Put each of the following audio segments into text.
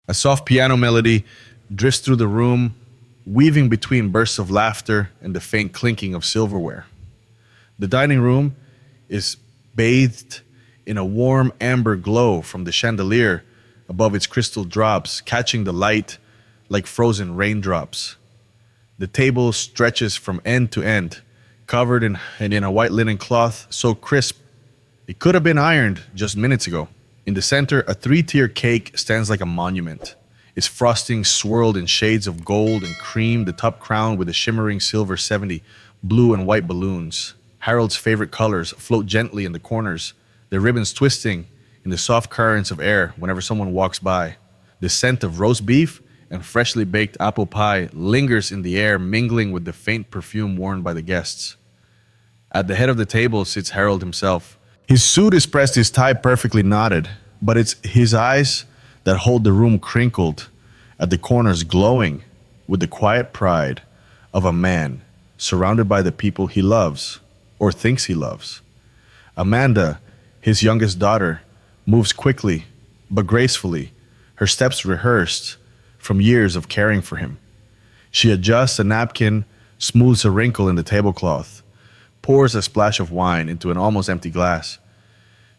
A soft piano melody drifts through the room, weaving between bursts of laughter and the faint clinking of silverware. The dining room is bathed in a warm amber glow from the chandelier above its crystal drops, catching the light like frozen raindrops. The table stretches from end to end, covered in a white linen cloth so crisp it could have been ironed just minutes ago. In the center, a three-tier cake stands like a monument, its frosting swirled in shades of gold and cream, the top crowned with a shimmering silver 70 blue and white balloons. Harold's favorite colors float gently in the corners, their ribbons twisting in the soft currents of air whenever someone walks by. The scent of roast beef and freshly baked apple pie lingers in the air, mingling with the faint perfume worn by the guests. At the head of the table sits Harold himself. His suit is pressed, his tie perfectly knotted, but it's his eyes that hold the room crinkled, at the corners glowing with the quiet pride of a man surrounded by the people he loves or thinks he loves. Amanda, his youngest daughter, moves quickly but gracefully, her steps rehearsed from years of caring for him. She adjusts a napkin, smooths a wrinkle in the tablecloth, pours a splash of wine into an almost empty glass.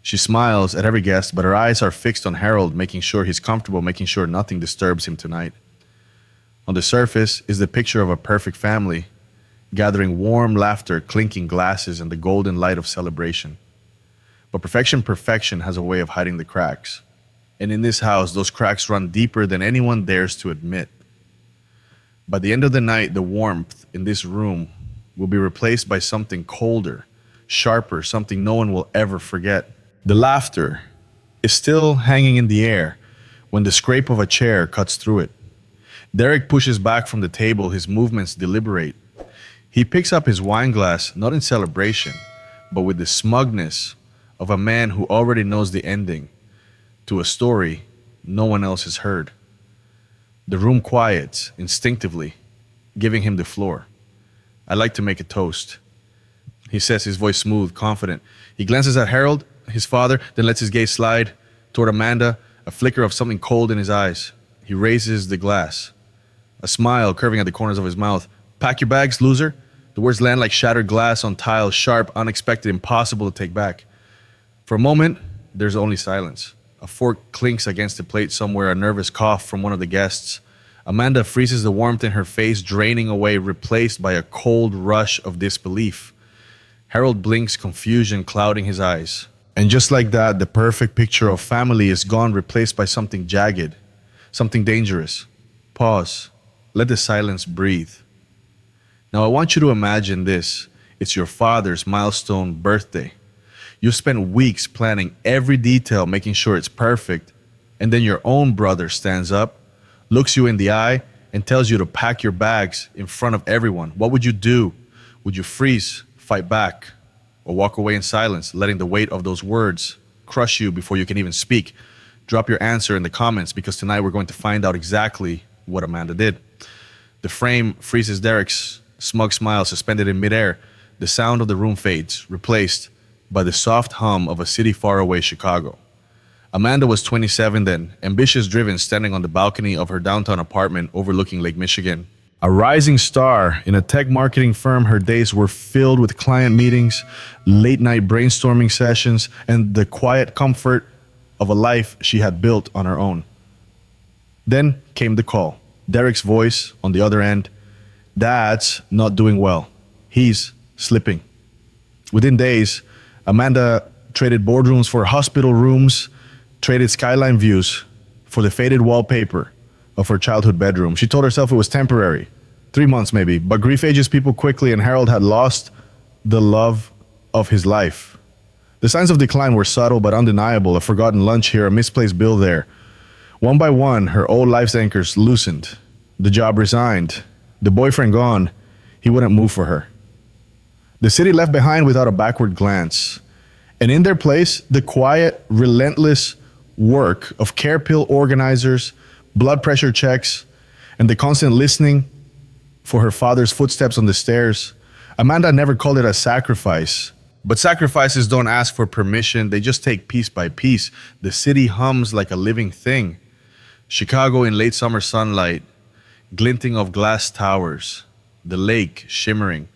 She smiles at every guest, but her eyes are fixed on Harold, making sure he's comfortable, making sure nothing disturbs him tonight. On the surface is the picture of a perfect family, gathering warm laughter, clinking glasses, and the golden light of celebration. But perfection has a way of hiding the cracks. And in this house, those cracks run deeper than anyone dares to admit. By the end of the night, the warmth in this room will be replaced by something colder, sharper, something no one will ever forget. The laughter is still hanging in the air when the scrape of a chair cuts through it. Derek pushes back from the table, his movements deliberate. He picks up his wine glass, not in celebration, but with the smugness of a man who already knows the ending to a story no one else has heard. The room quiets instinctively, giving him the floor. "I'd like to make a toast," he says, his voice smooth, confident. He glances at Harold, his father, then lets his gaze slide toward Amanda, a flicker of something cold in his eyes. He raises the glass, a smile curving at the corners of his mouth. "Pack your bags, loser." The words land like shattered glass on tiles, sharp, unexpected, impossible to take back. For a moment, there's only silence. A fork clinks against the plate somewhere, a nervous cough from one of the guests. Amanda freezes, the warmth in her face draining away, replaced by a cold rush of disbelief. Harold blinks, confusion clouding his eyes. And just like that, the perfect picture of family is gone, replaced by something jagged, something dangerous. Pause. Let the silence breathe. Now I want you to imagine this. It's your father's milestone birthday. You've spent weeks planning every detail, making sure it's perfect, and then your own brother stands up, looks you in the eye, and tells you to pack your bags in front of everyone. What would you do? Would you freeze, fight back, or walk away in silence, letting the weight of those words crush you before you can even speak? Drop your answer in the comments, because tonight we're going to find out exactly what Amanda did. The frame freezes Derek's smug smile suspended in midair. The sound of the room fades, replaced by the soft hum of a city far away, Chicago. Amanda was 27 then, ambitious, driven, standing on the balcony of her downtown apartment overlooking Lake Michigan. A rising star in a tech marketing firm, her days were filled with client meetings, late-night brainstorming sessions, and the quiet comfort of a life she had built on her own. Then came the call. Derek's voice on the other end. "Dad's not doing well. He's slipping." Within days, Amanda traded boardrooms for hospital rooms, traded skyline views for the faded wallpaper of her childhood bedroom. She told herself it was temporary, 3 months maybe, but grief ages people quickly, and Harold had lost the love of his life. The signs of decline were subtle but undeniable, a forgotten lunch here, a misplaced bill there. One by one, her old life's anchors loosened. The job resigned, the boyfriend gone, he wouldn't move for her. The city left behind without a backward glance. And in their place, the quiet, relentless work of care pill organizers, blood pressure checks, and the constant listening for her father's footsteps on the stairs. Amanda never called it a sacrifice. But sacrifices don't ask for permission, they just take piece by piece. The city hums like a living thing. Chicago in late summer sunlight, glinting of glass towers, the lake shimmering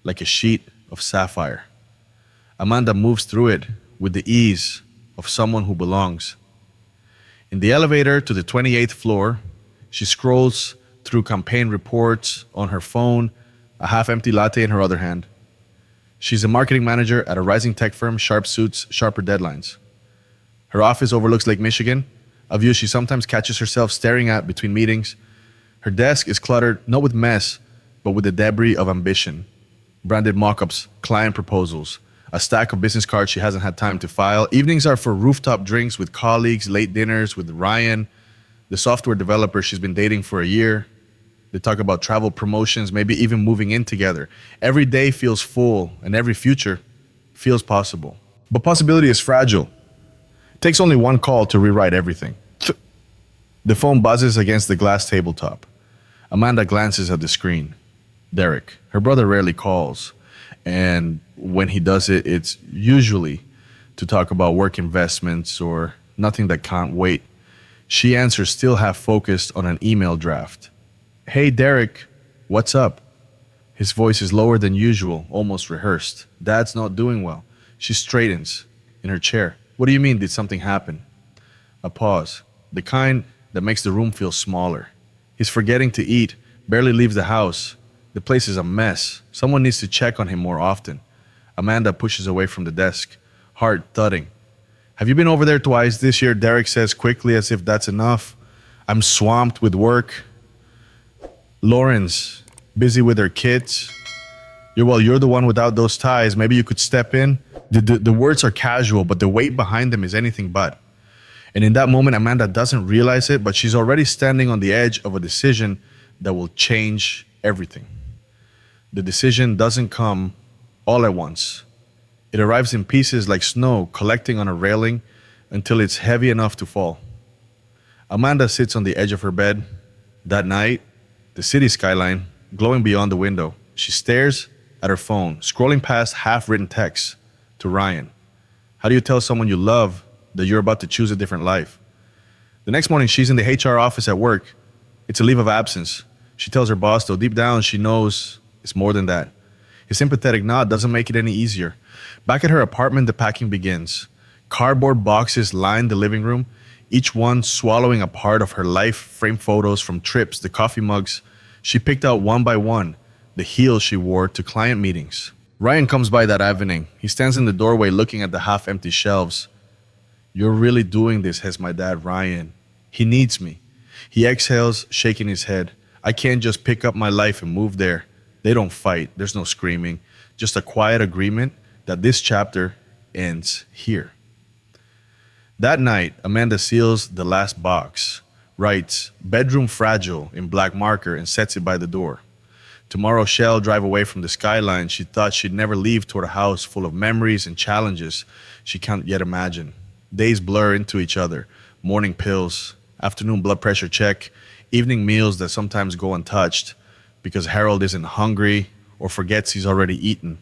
like a sheet of sapphire. Amanda moves through it with the ease of someone who belongs. In the elevator to the 28th floor, she scrolls through campaign reports on her phone, a half empty latte in her other hand. She's a marketing manager at a rising tech firm, sharp suits, sharper deadlines. Her office overlooks Lake Michigan, a view she sometimes catches herself staring at between meetings. Her desk is cluttered not with mess, but with the debris of ambition. Branded mock-ups, client proposals, a stack of business cards she hasn't had time to file. Evenings are for rooftop drinks with colleagues, late dinners with Ryan, the software developer she's been dating for a year. They talk about travel promotions, maybe even moving in together. Every day feels full, and every future feels possible. But possibility is fragile. It takes only one call to rewrite everything. The phone buzzes against the glass tabletop. Amanda glances at the screen. Derek. Her brother rarely calls, and when he does it, it's usually to talk about work investments or nothing that can't wait. She answers, still half focused on an email draft. Hey, Derek, what's up? His voice is lower than usual, almost rehearsed. Dad's not doing well. She straightens in her chair. What do you mean, did something happen? A pause, the kind that makes the room feel smaller. He's forgetting to eat, barely leaves the house. The place is a mess. Someone needs to check on him more often. Amanda pushes away from the desk, heart thudding. Have you been over there twice this year? Derek says quickly, as if that's enough. I'm swamped with work. Lauren's busy with her kids. You're the one without those ties. Maybe you could step in. The words are casual, but the weight behind them is anything but. And in that moment, Amanda doesn't realize it, but she's already standing on the edge of a decision that will change everything. The decision doesn't come all at once. It arrives in pieces like snow collecting on a railing until it's heavy enough to fall. Amanda sits on the edge of her bed. That night, the city skyline glowing beyond the window. She stares at her phone, scrolling past half-written texts to Ryan. How do you tell someone you love that you're about to choose a different life? The next morning, she's in the HR office at work. It's a leave of absence. She tells her boss, though deep down she knows it's more than that. His sympathetic nod doesn't make it any easier. Back at her apartment, the packing begins. Cardboard boxes line the living room, each one swallowing a part of her life, framed photos from trips, the coffee mugs. She picked out one by one the heels she wore to client meetings. Ryan comes by that evening. He stands in the doorway looking at the half-empty shelves. You're really doing this, has my dad, Ryan. He needs me. He exhales, shaking his head. I can't just pick up my life and move there. They don't fight. There's no screaming. Just a quiet agreement that this chapter ends here. That night, Amanda seals the last box, writes "bedroom fragile" in black marker, and sets it by the door. Tomorrow she'll drive away from the skyline she thought she'd never leave, toward a house full of memories and challenges she can't yet imagine. Days blur into each other. Morning pills, afternoon blood pressure check, evening meals that sometimes go untouched because Harold isn't hungry or forgets he's already eaten.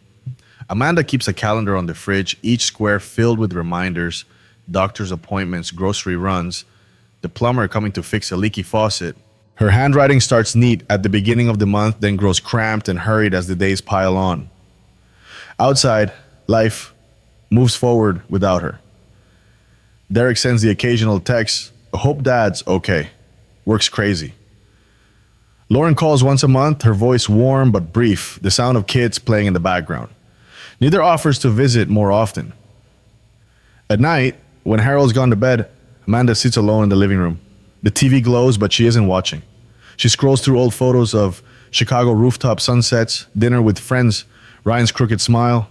Amanda keeps a calendar on the fridge, each square filled with reminders, doctor's appointments, grocery runs, the plumber coming to fix a leaky faucet. Her handwriting starts neat at the beginning of the month, then grows cramped and hurried as the days pile on. Outside, life moves forward without her. Derek sends the occasional text, "Hope Dad's okay. Works crazy." Lauren calls once a month, her voice warm but brief, the sound of kids playing in the background. Neither offers to visit more often. At night, when Harold's gone to bed, Amanda sits alone in the living room. The TV glows, but she isn't watching. She scrolls through old photos of Chicago rooftop sunsets, dinner with friends, Ryan's crooked smile.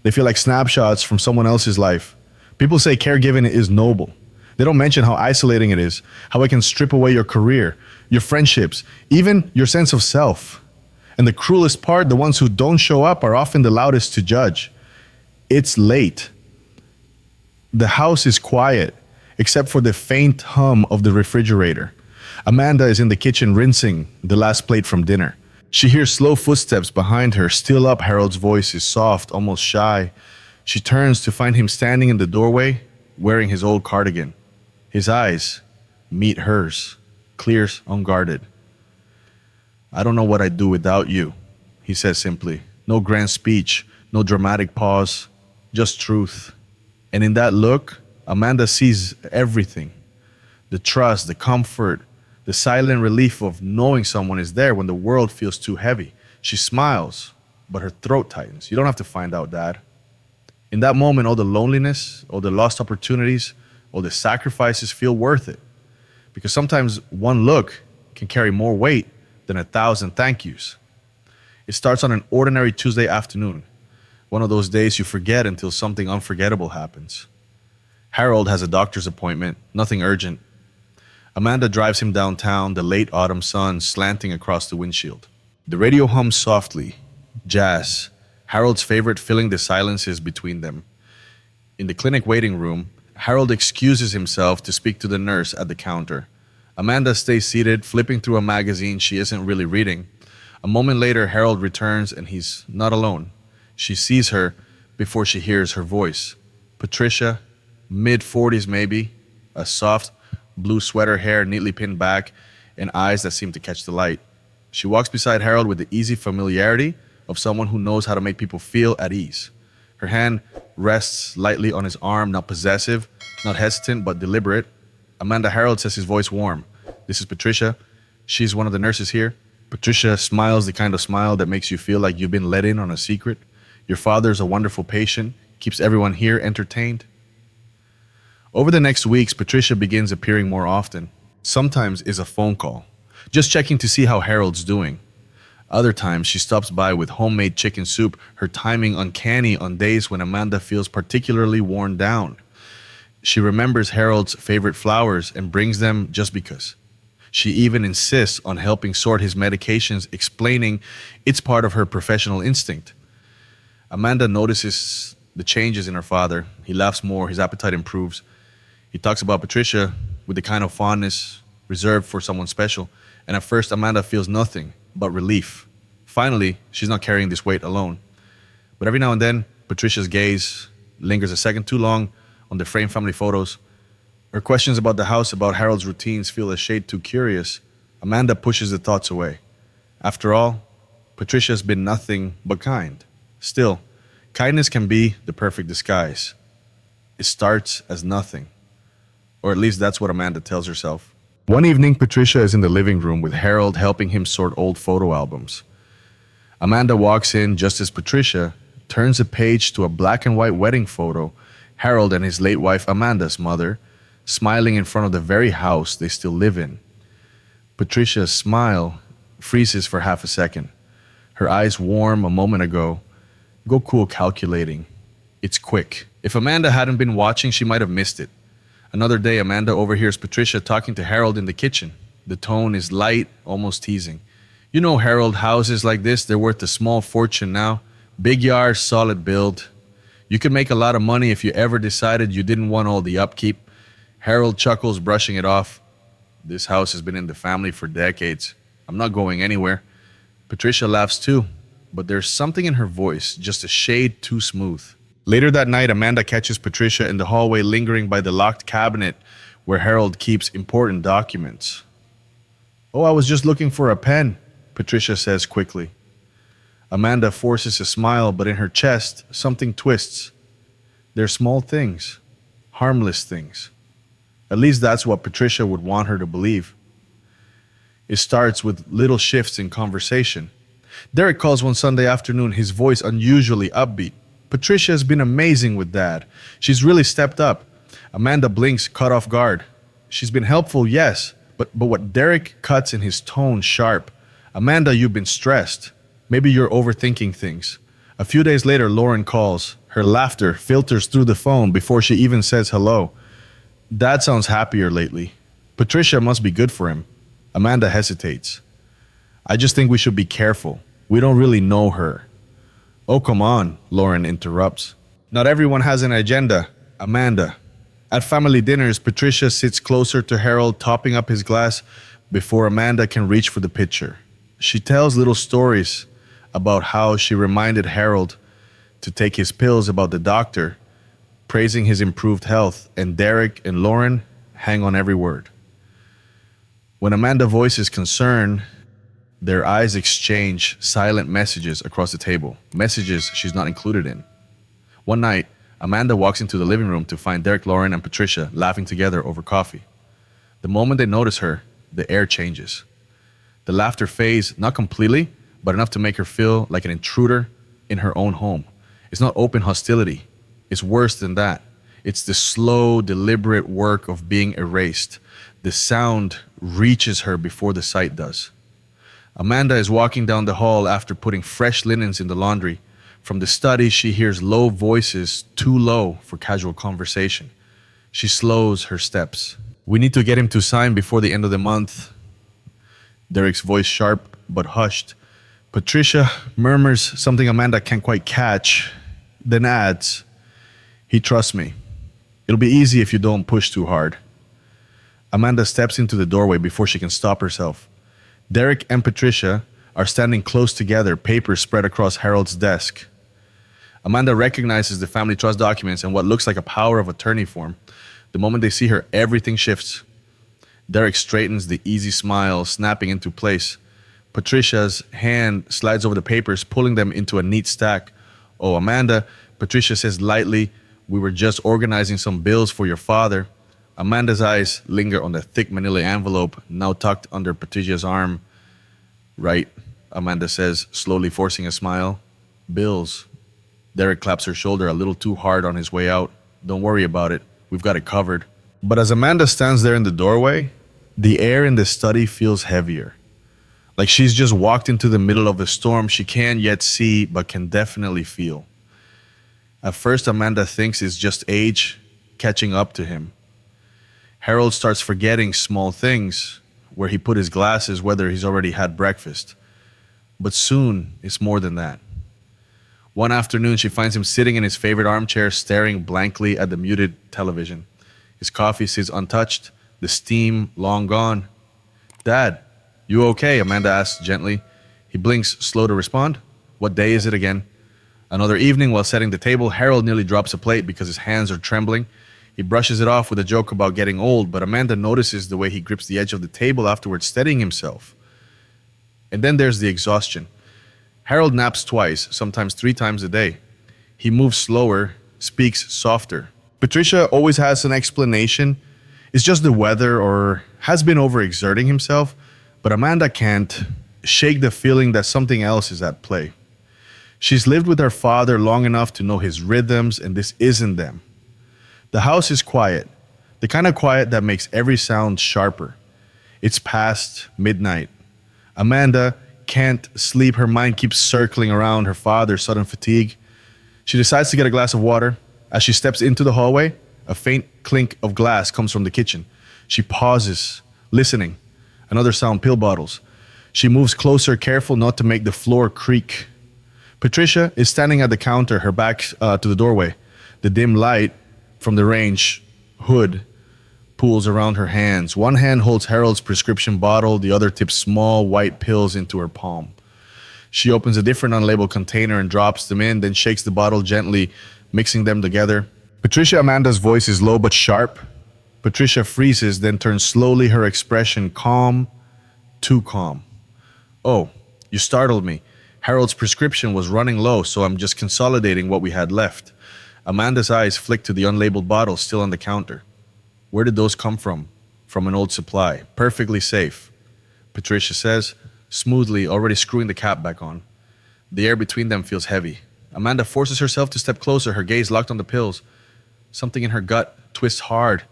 They feel like snapshots from someone else's life. People say caregiving is noble. They don't mention how isolating it is, how it can strip away your career, your friendships, even your sense of self. And the cruelest part, the ones who don't show up are often the loudest to judge. It's late. The house is quiet, except for the faint hum of the refrigerator. Amanda is in the kitchen rinsing the last plate from dinner. She hears slow footsteps behind her. Still up, Harold's voice is soft, almost shy. She turns to find him standing in the doorway, wearing his old cardigan. His eyes, meet hers, clear, unguarded. I don't know what I'd do without you, he says simply. No grand speech, no dramatic pause, just truth. And in that look, Amanda sees everything: the trust, the comfort, the silent relief of knowing someone is there when the world feels too heavy. She smiles, but her throat tightens. You don't have to find out, Dad. In that moment, all the loneliness, all the lost opportunities, all the sacrifices feel worth it. Because sometimes one look can carry more weight than 1,000 thank yous. It starts on an ordinary Tuesday afternoon, one of those days you forget until something unforgettable happens. Harold has a doctor's appointment, nothing urgent. Amanda drives him downtown, the late autumn sun slanting across the windshield. The radio hums softly, jazz, Harold's favorite filling the silences between them. In the clinic waiting room, Harold excuses himself to speak to the nurse at the counter. Amanda stays seated, flipping through a magazine she isn't really reading. A moment later, Harold returns and he's not alone. She sees her before she hears her voice. Patricia, mid-40s maybe, a soft blue sweater, hair neatly pinned back, and eyes that seem to catch the light. She walks beside Harold with the easy familiarity of someone who knows how to make people feel at ease. Her hand rests lightly on his arm, not possessive, not hesitant, but deliberate. Amanda, Harold says, his voice warm. This is Patricia. She's one of the nurses here. Patricia smiles the kind of smile that makes you feel like you've been let in on a secret. Your father's a wonderful patient, keeps everyone here entertained. Over the next weeks, Patricia begins appearing more often. Sometimes is a phone call, just checking to see how Harold's doing. Other times, she stops by with homemade chicken soup, her timing uncanny on days when Amanda feels particularly worn down. She remembers Harold's favorite flowers and brings them just because. She even insists on helping sort his medications, explaining it's part of her professional instinct. Amanda notices the changes in her father. He laughs more, his appetite improves. He talks about Patricia with the kind of fondness reserved for someone special. And at first, Amanda feels nothing but relief. Finally, she's not carrying this weight alone. But every now and then, Patricia's gaze lingers a second too long on the framed family photos. Her questions about the house, about Harold's routines feel a shade too curious. Amanda pushes the thoughts away. After all, Patricia's been nothing but kind. Still, kindness can be the perfect disguise. It starts as nothing. Or at least that's what Amanda tells herself. One evening, Patricia is in the living room with Harold helping him sort old photo albums. Amanda walks in just as Patricia turns a page to a black and white wedding photo, Harold and his late wife Amanda's mother, smiling in front of the very house they still live in. Patricia's smile freezes for half a second. Her eyes warm a moment ago, go cool calculating. It's quick. If Amanda hadn't been watching, she might have missed it. Another day, Amanda overhears Patricia talking to Harold in the kitchen. The tone is light, almost teasing. You know, Harold, houses like this, they're worth a small fortune now. Big yard, solid build. You could make a lot of money if you ever decided you didn't want all the upkeep. Harold chuckles, brushing it off. This house has been in the family for decades. I'm not going anywhere. Patricia laughs too, but there's something in her voice, just a shade too smooth. Later that night, Amanda catches Patricia in the hallway lingering by the locked cabinet where Harold keeps important documents. Oh, I was just looking for a pen, Patricia says quickly. Amanda forces a smile, but in her chest, something twists. They're small things, harmless things. At least that's what Patricia would want her to believe. It starts with little shifts in conversation. Derek calls one Sunday afternoon, his voice unusually upbeat. Patricia has been amazing with Dad. She's really stepped up. Amanda blinks, caught off guard. She's been helpful, yes, but what Derek cuts in his tone sharp. Amanda, you've been stressed. Maybe you're overthinking things. A few days later, Lauren calls. Her laughter filters through the phone before she even says hello. Dad sounds happier lately. Patricia must be good for him. Amanda hesitates. I just think we should be careful. We don't really know her. Oh, come on, Lauren interrupts. Not everyone has an agenda, Amanda. At family dinners, Patricia sits closer to Harold, topping up his glass before Amanda can reach for the pitcher. She tells little stories about how she reminded Harold to take his pills, about the doctor, praising his improved health, and Derek and Lauren hang on every word. When Amanda voices concern, their eyes exchange silent messages across the table, messages she's not included in. One night, Amanda walks into the living room to find Derek, Lauren, and Patricia laughing together over coffee. The moment they notice her, the air changes. The laughter fades, not completely, but enough to make her feel like an intruder in her own home. It's not open hostility. It's worse than that. It's the slow, deliberate work of being erased. The sound reaches her before the sight does. Amanda is walking down the hall after putting fresh linens in the laundry. From the study, she hears low voices, too low for casual conversation. She slows her steps. "We need to get him to sign before the end of the month." Derek's voice sharp but hushed. Patricia murmurs something Amanda can't quite catch, then adds, "He trusts me. It'll be easy if you don't push too hard." Amanda steps into the doorway before she can stop herself. Derek and Patricia are standing close together, papers spread across Harold's desk. Amanda recognizes the family trust documents and what looks like a power of attorney form. The moment they see her, everything shifts. Derek straightens, the easy smile snapping into place. Patricia's hand slides over the papers, pulling them into a neat stack. "Oh, Amanda," Patricia says lightly, "we were just organizing some bills for your father." Amanda's eyes linger on the thick manila envelope, now tucked under Patricia's arm. "Right," Amanda says, slowly forcing a smile. "Bills." Derek claps her shoulder a little too hard on his way out. "Don't worry about it. We've got it covered." But as Amanda stands there in the doorway, the air in the study feels heavier. Like she's just walked into the middle of a storm she can't yet see but can definitely feel. At first, Amanda thinks it's just age catching up to him. Harold starts forgetting small things, where he put his glasses, whether he's already had breakfast. But soon, it's more than that. One afternoon, she finds him sitting in his favorite armchair, staring blankly at the muted television. His coffee sits untouched, the steam long gone. "Dad, you okay?" Amanda asks gently. He blinks, slow to respond. "What day is it again?" Another evening, while setting the table, Harold nearly drops a plate because his hands are trembling. He brushes it off with a joke about getting old, but Amanda notices the way he grips the edge of the table afterwards, steadying himself. And then there's the exhaustion. Harold naps twice, sometimes 3 times a day. He moves slower, speaks softer. Patricia always has an explanation. It's just the weather or has been overexerting himself, but Amanda can't shake the feeling that something else is at play. She's lived with her father long enough to know his rhythms, and this isn't them. The house is quiet, the kind of quiet that makes every sound sharper. It's past midnight. Amanda can't sleep. Her mind keeps circling around her father's sudden fatigue. She decides to get a glass of water. As she steps into the hallway, a faint clink of glass comes from the kitchen. She pauses, listening. Another sound, pill bottles. She moves closer, careful not to make the floor creak. Patricia is standing at the counter, her back to the doorway. The dim light from the range hood pools around her hands. One hand holds Harold's prescription bottle, the other tips small white pills into her palm. She opens a different unlabeled container and drops them in, then shakes the bottle gently, mixing them together. Patricia Amanda's voice is low but sharp. Patricia freezes, then turns slowly, her expression calm, too calm. "Oh, you startled me. Harold's prescription was running low, so I'm just consolidating what we had left." Amanda's eyes flick to the unlabeled bottles still on the counter. "Where did those come from?" "From an old supply. Perfectly safe," Patricia says, smoothly, already screwing the cap back on. The air between them feels heavy. Amanda forces herself to step closer, her gaze locked on the pills. Something in her gut twists hard.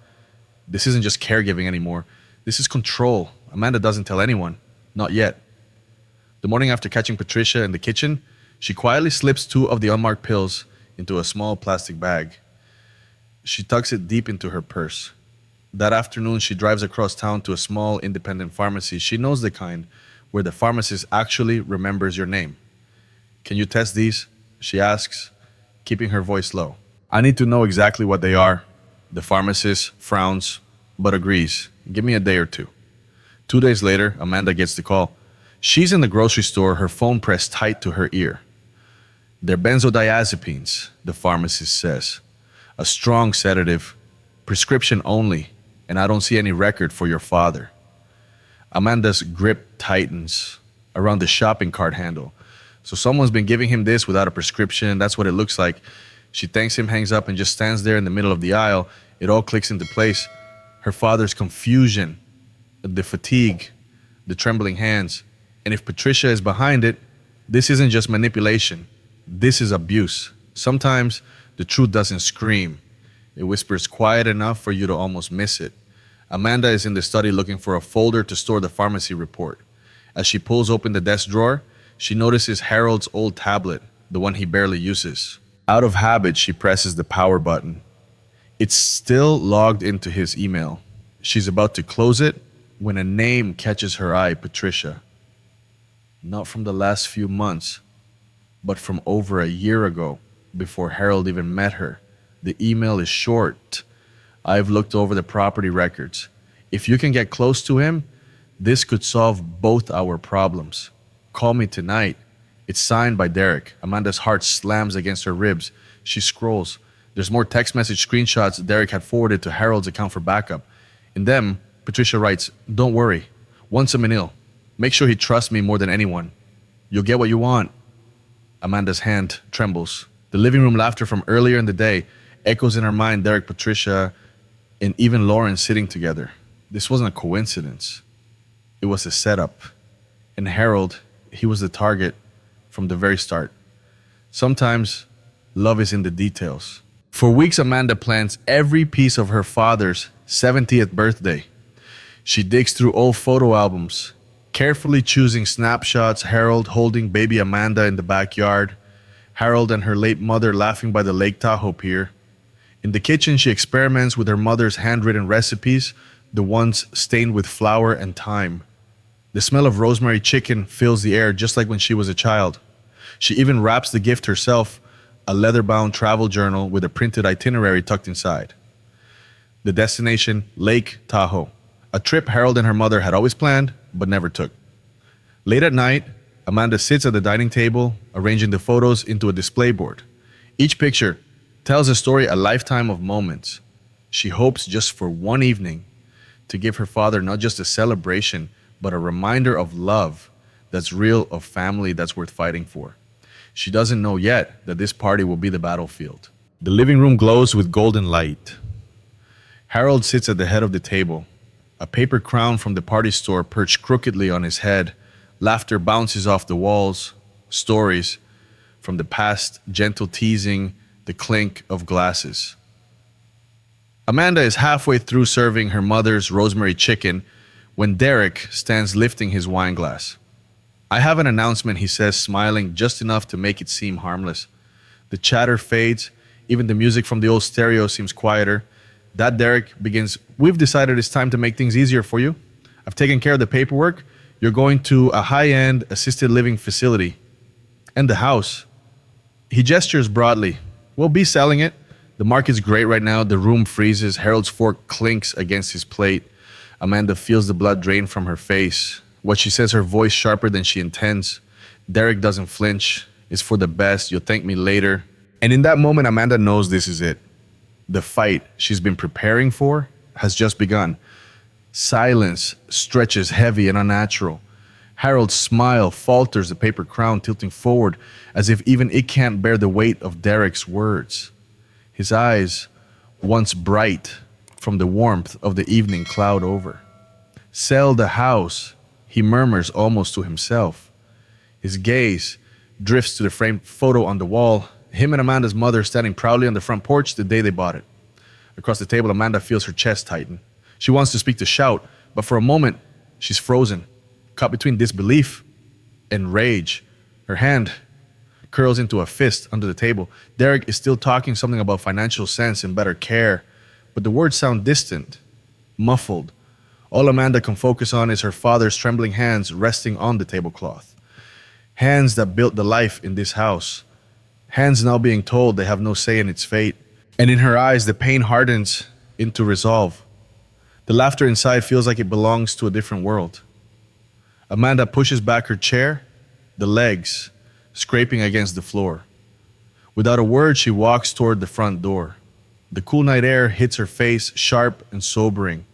This isn't just caregiving anymore. This is control. Amanda doesn't tell anyone. Not yet. The morning after catching Patricia in the kitchen, she quietly slips 2 of the unmarked pills into a small plastic bag. She tucks it deep into her purse. That afternoon, she drives across town to a small independent pharmacy. She knows the kind, where the pharmacist actually remembers your name. "Can you test these?" she asks, keeping her voice low. "I need to know exactly what they are." The pharmacist frowns, but agrees. "Give me a day or 2. 2 days later, Amanda gets the call. She's in the grocery store, her phone pressed tight to her ear. "They're benzodiazepines," the pharmacist says. "A strong sedative, prescription only, and I don't see any record for your father." Amanda's grip tightens around the shopping cart handle. So someone's been giving him this without a prescription. That's what it looks like. She thanks him, hangs up, and just stands there in the middle of the aisle. It all clicks into place. Her father's confusion, the fatigue, the trembling hands. And if Patricia is behind it, this isn't just manipulation. This is abuse. Sometimes the truth doesn't scream. It whispers quiet enough for you to almost miss it. Amanda is in the study looking for a folder to store the pharmacy report. As she pulls open the desk drawer, she notices Harold's old tablet, the one he barely uses. Out of habit, she presses the power button. It's still logged into his email. She's about to close it when a name catches her eye, Patricia. Not from the last few months, but from over a year ago, before Harold even met her. The email is short. I've looked over the property records. If you can get close to him, this could solve both our problems. Call me tonight. It's signed by Derek. Amanda's heart slams against her ribs. She scrolls. There's more text message screenshots Derek had forwarded to Harold's account for backup. In them, Patricia writes, "Don't worry. Once I'm ill, make sure he trusts me more than anyone. You'll get what you want." Amanda's hand trembles. The living room laughter from earlier in the day echoes in her mind. Derek, Patricia, and even Lauren sitting together. This wasn't a coincidence. It was a setup. And Harold, he was the target from the very start. Sometimes love is in the details. For weeks, Amanda plans every piece of her father's 70th birthday. She digs through old photo albums, carefully choosing snapshots, Harold holding baby Amanda in the backyard, Harold and her late mother laughing by the Lake Tahoe pier. In the kitchen, she experiments with her mother's handwritten recipes, the ones stained with flour and thyme. The smell of rosemary chicken fills the air just like when she was a child. She even wraps the gift herself, a leather-bound travel journal with a printed itinerary tucked inside. The destination, Lake Tahoe, a trip Harold and her mother had always planned but never took. Late at night, Amanda sits at the dining table, arranging the photos into a display board. Each picture tells a story, a lifetime of moments. She hopes just for one evening to give her father not just a celebration, but a reminder of love that's real, of family that's worth fighting for. She doesn't know yet that this party will be the battlefield. The living room glows with golden light. Harold sits at the head of the table, a paper crown from the party store perched crookedly on his head. Laughter bounces off the walls, stories from the past, gentle teasing, the clink of glasses. Amanda is halfway through serving her mother's rosemary chicken when Derek stands lifting his wine glass. "I have an announcement," he says, smiling just enough to make it seem harmless. The chatter fades. Even the music from the old stereo seems quieter. That Derek begins, "We've decided it's time to make things easier for you. I've taken care of the paperwork. You're going to a high-end assisted living facility. And the house." He gestures broadly. "We'll be selling it. The market's great right now." The room freezes. Harold's fork clinks against his plate. Amanda feels the blood drain from her face. What she says, her voice sharper than she intends. Derek doesn't flinch. "It's for the best. You'll thank me later." And in that moment, Amanda knows this is it. The fight she's been preparing for has just begun. Silence stretches heavy and unnatural. Harold's smile falters, the paper crown tilting forward as if even it can't bear the weight of Derek's words. His eyes, once bright from the warmth of the evening, cloud over. "Sell the house," he murmurs almost to himself. His gaze drifts to the framed photo on the wall, him and Amanda's mother standing proudly on the front porch the day they bought it. Across the table, Amanda feels her chest tighten. She wants to speak, to shout, but for a moment, she's frozen, caught between disbelief and rage. Her hand curls into a fist under the table. Derek is still talking something about financial sense and better care, but the words sound distant, muffled. All Amanda can focus on is her father's trembling hands resting on the tablecloth. Hands that built the life in this house. Hands now being told they have no say in its fate. And in her eyes, the pain hardens into resolve. The laughter inside feels like it belongs to a different world. Amanda pushes back her chair, the legs scraping against the floor. Without a word, she walks toward the front door. The cool night air hits her face, sharp and sobering.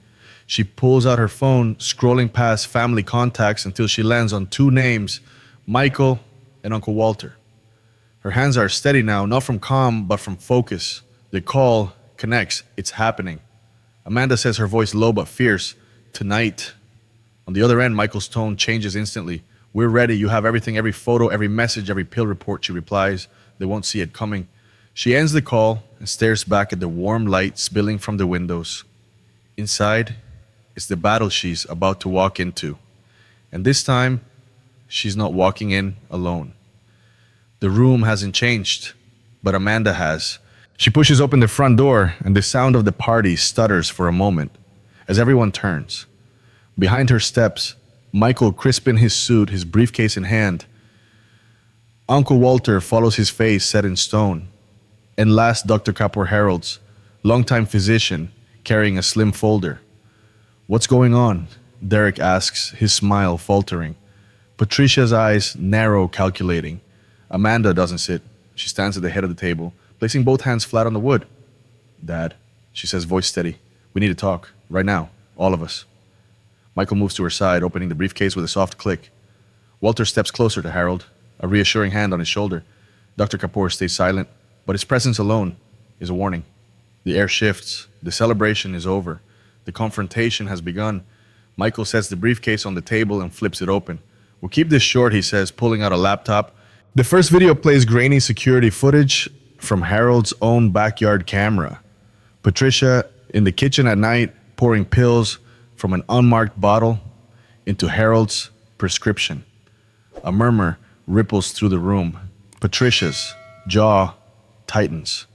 She pulls out her phone, scrolling past family contacts until she lands on two names, Michael and Uncle Walter. Her hands are steady now, not from calm, but from focus. The call connects. It's happening. Amanda says, her voice low but fierce, "Tonight." On the other end, Michael's tone changes instantly. "We're ready. You have everything, every photo, every message, every pill report," she replies. They won't see it coming. She ends the call and stares back at the warm light spilling from the windows. Inside, it's the battle she's about to walk into. And this time, she's not walking in alone. The room hasn't changed, but Amanda has. She pushes open the front door, and the sound of the party stutters for a moment as everyone turns. Behind her steps Michael, crisp in his suit, his briefcase in hand. Uncle Walter follows his face set in stone. And last, Dr. Kapor Harold's, longtime physician, carrying a slim folder. "What's going on?" Derek asks, his smile faltering. Patricia's eyes narrow, calculating. Amanda doesn't sit. She stands at the head of the table, placing both hands flat on the wood. "Dad," she says, voice steady. "We need to talk. Right now. All of us." Michael moves to her side, opening the briefcase with a soft click. Walter steps closer to Harold, a reassuring hand on his shoulder. Dr. Kapor stays silent, but his presence alone is a warning. The air shifts. The celebration is over. The confrontation has begun. Michael sets the briefcase on the table and flips it open. "We'll keep this short," he says, pulling out a laptop. The first video plays grainy security footage from Harold's own backyard camera. Patricia in the kitchen at night, pouring pills from an unmarked bottle into Harold's prescription. A murmur ripples through the room. Patricia's jaw tightens.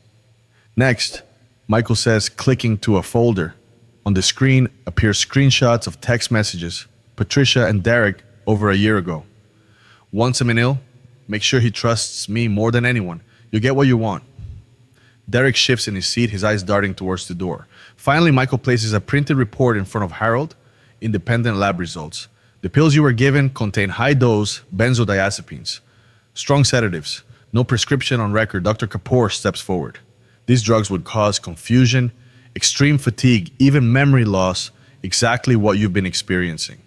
Next, Michael says, clicking to a folder. On the screen appear screenshots of text messages. Patricia and Derek over a year ago. "Wants him in ill? Make sure he trusts me more than anyone. You get what you want." Derek shifts in his seat, his eyes darting towards the door. Finally, Michael places a printed report in front of Harold. Independent lab results. "The pills you were given contain high-dose benzodiazepines. Strong sedatives. No prescription on record." Dr. Kapor steps forward. "These drugs would cause confusion, extreme fatigue, even memory loss, exactly what you've been experiencing."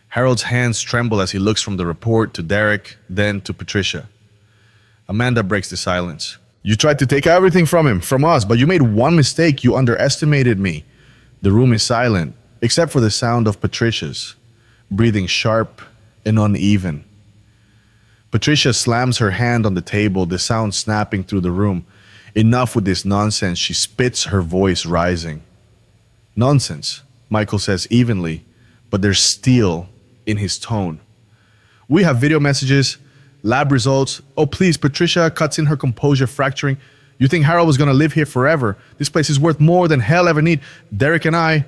Harold's hands tremble as he looks from the report to Derek, then to Patricia. Amanda breaks the silence. "You tried to take everything from him, from us, but you made one mistake. You underestimated me." The room is silent, except for the sound of Patricia's, breathing sharp and uneven. Patricia slams her hand on the table, the sound snapping through the room. "Enough with this nonsense," she spits, her voice rising. "Nonsense," Michael says evenly, but there's steel in his tone. "We have video messages, lab results." "Oh, please," Patricia cuts in, her composure fracturing. "You think Harold was going to live here forever? This place is worth more than hell ever need. Derek and I..."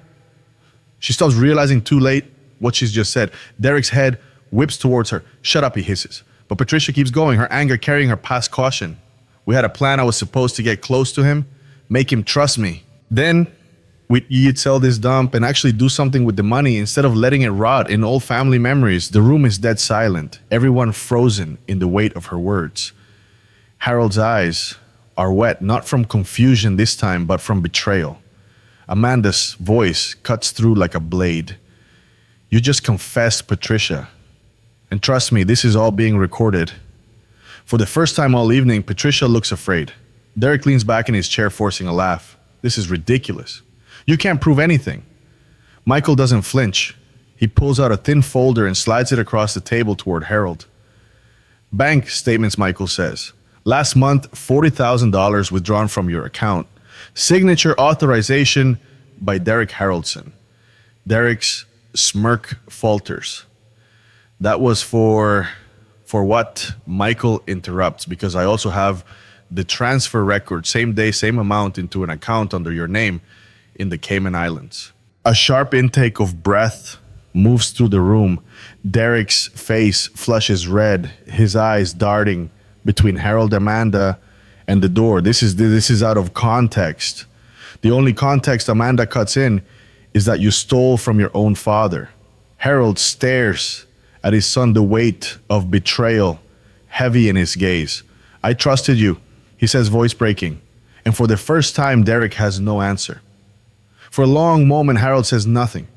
She stops, realizing too late what she's just said. Derek's head whips towards her. "Shut up," he hisses. But Patricia keeps going, her anger carrying her past caution. "We had a plan. I was supposed to get close to him, make him trust me. Then you'd sell this dump and actually do something with the money instead of letting it rot in old family memories." The room is dead silent, everyone frozen in the weight of her words. Harold's eyes are wet, not from confusion this time, but from betrayal. Amanda's voice cuts through like a blade. "You just confessed, Patricia. And trust me, this is all being recorded." For the first time all evening, Patricia looks afraid. Derek leans back in his chair, forcing a laugh. "This is ridiculous. You can't prove anything." Michael doesn't flinch. He pulls out a thin folder and slides it across the table toward Harold. "Bank statements," Michael says. "Last month, $40,000 withdrawn from your account. Signature authorization by Derek Haroldson." Derek's smirk falters. "That was for what?" Michael interrupts. "Because I also have the transfer record, same day, same amount, into an account under your name in the Cayman Islands." A sharp intake of breath moves through the room. Derek's face flushes red, his eyes darting between Harold, Amanda, and the door. This is out of context. The only context Amanda cuts in is that you stole from your own father. Harold stares at his son, the weight of betrayal heavy in his gaze. "I trusted you," he says, voice breaking. And for the first time, Derek has no answer. For a long moment, Harold says nothing.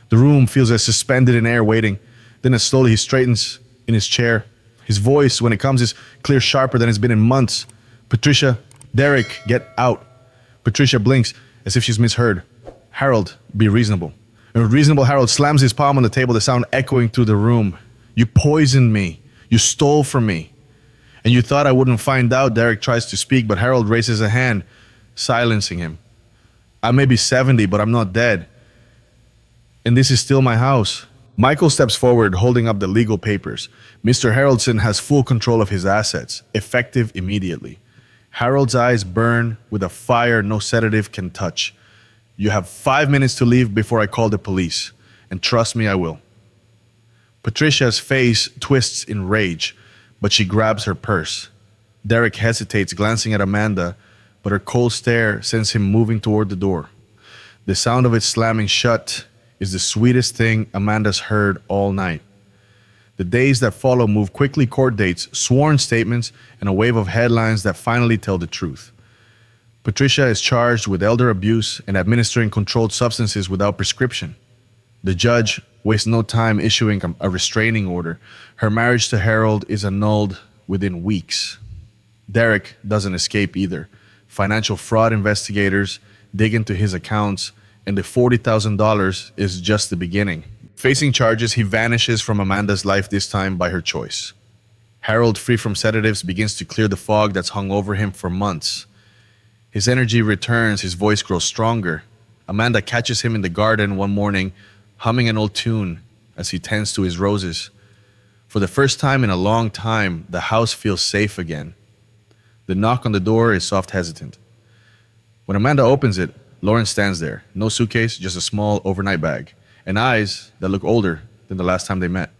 The room feels as suspended in air, waiting. Then, as slowly he straightens in his chair, his voice, when it comes, is clear, sharper than it's been in months. Patricia, Derek, get out. Patricia blinks as if she's misheard. Harold, be reasonable. And reasonable Harold slams his palm on the table, the sound echoing through the room. You poisoned me. You stole from me. And you thought I wouldn't find out. Derek tries to speak, but Harold raises a hand, silencing him. I may be 70, but I'm not dead. And this is still my house. Michael steps forward, holding up the legal papers. Mr. Haraldson has full control of his assets, effective immediately. Harold's eyes burn with a fire no sedative can touch. You have 5 minutes to leave before I call the police. And trust me, I will. Patricia's face twists in rage, but she grabs her purse. Derek hesitates, glancing at Amanda, but her cold stare sends him moving toward the door. The sound of it slamming shut is the sweetest thing Amanda's heard all night. The days that follow move quickly: court dates, sworn statements, and a wave of headlines that finally tell the truth. Patricia is charged with elder abuse and administering controlled substances without prescription. The judge wastes no time issuing a restraining order. Her marriage to Harold is annulled within weeks. Derek doesn't escape either. Financial fraud investigators dig into his accounts, and the $40,000 is just the beginning. Facing charges, he vanishes from Amanda's life, this time by her choice. Harold, free from sedatives, begins to clear the fog that's hung over him for months. His energy returns, his voice grows stronger. Amanda catches him in the garden one morning, humming an old tune as he tends to his roses. For the first time in a long time, the house feels safe again. The knock on the door is soft, hesitant. When Amanda opens it, Lauren stands there. No suitcase, just a small overnight bag, and eyes that look older than the last time they met.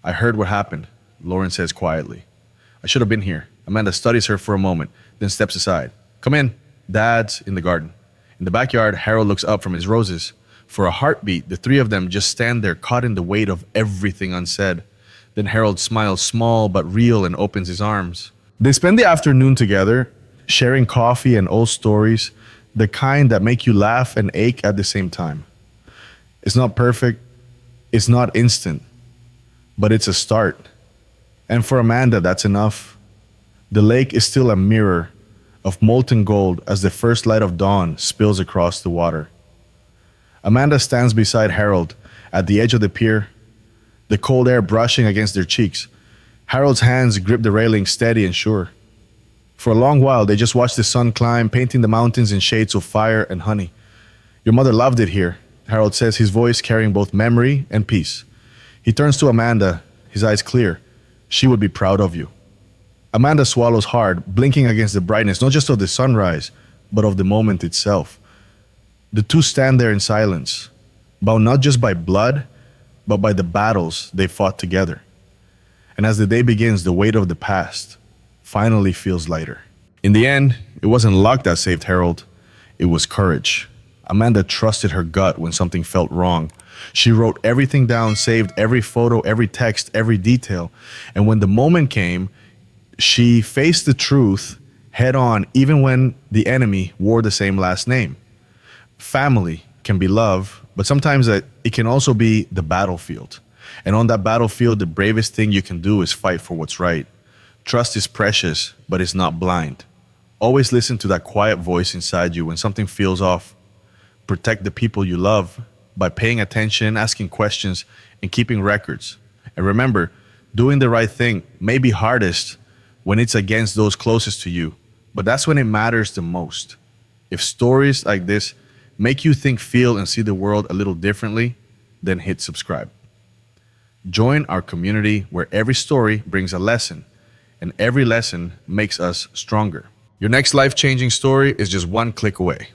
I heard what happened, Lauren says quietly. I should have been here. Amanda studies her for a moment, then steps aside. Come in. Dad's in the garden. In the backyard, Harold looks up from his roses. For a heartbeat, the three of them just stand there, caught in the weight of everything unsaid. Then Harold smiles, small but real, and opens his arms. They spend the afternoon together, sharing coffee and old stories, the kind that make you laugh and ache at the same time. It's not perfect, it's not instant, but it's a start. And for Amanda, that's enough. The lake is still a mirror of molten gold as the first light of dawn spills across the water. Amanda stands beside Harold at the edge of the pier, the cold air brushing against their cheeks. Harold's hands grip the railing, steady and sure. For a long while, they just watch the sun climb, painting the mountains in shades of fire and honey. Your mother loved it here, Harold says, his voice carrying both memory and peace. He turns to Amanda, his eyes clear. She would be proud of you. Amanda swallows hard, blinking against the brightness, not just of the sunrise, but of the moment itself. The two stand there in silence, bound not just by blood, but by the battles they fought together. And as the day begins, the weight of the past finally feels lighter. In the end, it wasn't luck that saved Harold. It was courage. Amanda trusted her gut when something felt wrong. She wrote everything down, saved every photo, every text, every detail. And when the moment came, she faced the truth head on, even when the enemy wore the same last name. Family can be love, but sometimes it can also be the battlefield. And on that battlefield, the bravest thing you can do is fight for what's right. Trust is precious, but it's not blind. Always listen to that quiet voice inside you when something feels off. Protect the people you love by paying attention, asking questions, and keeping records. And remember, doing the right thing may be hardest when it's against those closest to you, but that's when it matters the most. If stories like this make you think, feel, and see the world a little differently, then hit subscribe. Join our community where every story brings a lesson, and every lesson makes us stronger. Your next life-changing story is just one click away.